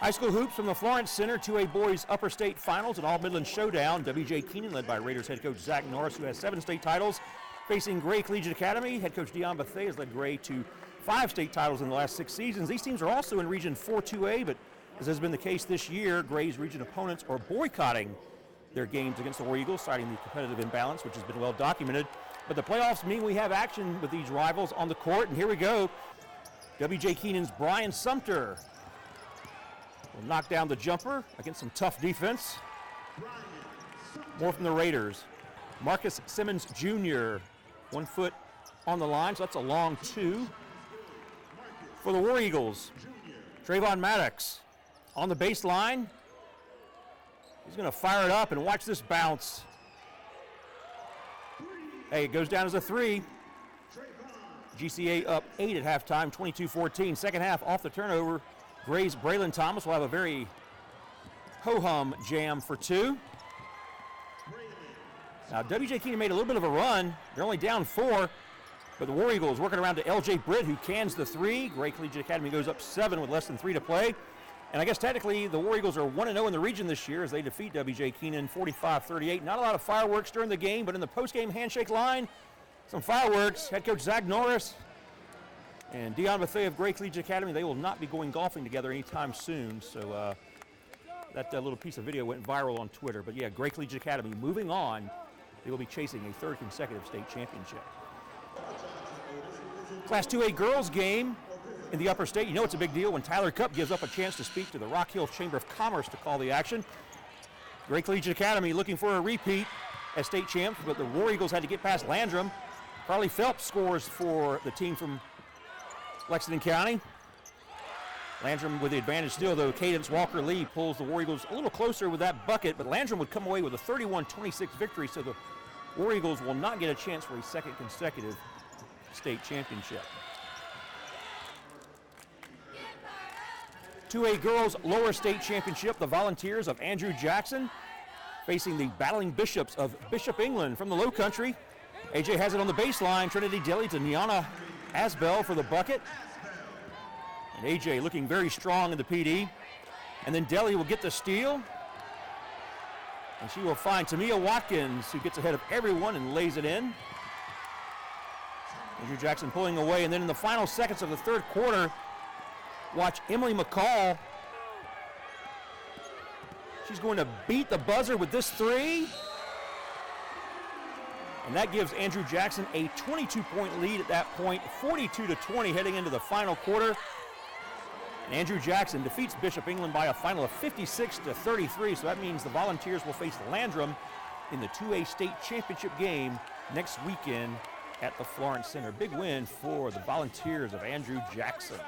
High school hoops from the Florence Center, 2A boys upper state finals, an all-Midland showdown. W.J. Keenan led by Raiders head coach Zach Norris, who has 7 state titles, facing Gray Collegiate Academy. Head coach Dion Bethea has led Gray to 5 state titles in the last 6 seasons. These teams are also in Region 4-2A, but as has been the case this year, Gray's region opponents are boycotting their games against the War Eagles, citing the competitive imbalance, which has been well documented. But the playoffs mean we have action with these rivals on the court, and here we go. W.J. Keenan's Brian Sumter will knock down the jumper against some tough defense. More from the Raiders. Marcus Simmons Jr., 1 foot on the line, so that's a long 2. For the War Eagles, Trayvon Maddox on the baseline. He's going to fire it up and watch this bounce. Hey, it goes down as a 3. GCA up 8 at halftime, 22-14. Second half off the turnover. Gray's Braylon Thomas will have a very ho-hum jam for 2. Now, W.J. Keenan made a little bit of a run. They're only down 4, but the War Eagles working around to L.J. Britt, who cans the 3. Gray Collegiate Academy goes up 7 with less than 3 to play. And I guess technically the War Eagles are 1-0 in the region this year as they defeat W.J. Keenan 45-38. Not a lot of fireworks during the game, but in the post-game handshake line, some fireworks. Head coach Zach Norris and Dion Bethea of Gray Collegiate Academy, they will not be going golfing together anytime soon. So that little piece of video went viral on Twitter. But yeah, Gray Collegiate Academy moving on. They will be chasing a 3rd consecutive state championship. Class 2A girls game in the upper state. You know it's a big deal when Tyler Cupp gives up a chance to speak to the Rock Hill Chamber of Commerce to call the action. Gray Collegiate Academy looking for a repeat as state champs, but the War Eagles had to get past Landrum. Carly Phelps scores for the team from Lexington County. Landrum with the advantage still, though. Cadence Walker-Lee pulls the War Eagles a little closer with that bucket, but Landrum would come away with a 31-26 victory, so the War Eagles will not get a chance for a 2nd consecutive state championship. 2A girls lower state championship, the Volunteers of Andrew Jackson facing the Battling Bishops of Bishop England from the Low Country. AJ has it on the baseline. Trinity Deli to Niana Asbell for the bucket. And AJ looking very strong in the PD. And then Deli will get the steal. And she will find Tamia Watkins, who gets ahead of everyone and lays it in. Andrew Jackson pulling away. And then in the final seconds of the 3rd quarter, watch Emily McCall. She's going to beat the buzzer with this 3. And that gives Andrew Jackson a 22-point lead at that point, 42-20 heading into the final quarter. And Andrew Jackson defeats Bishop England by a final of 56-33, so that means the Volunteers will face Landrum in the 2A state championship game next weekend at the Florence Center. Big win for the Volunteers of Andrew Jackson.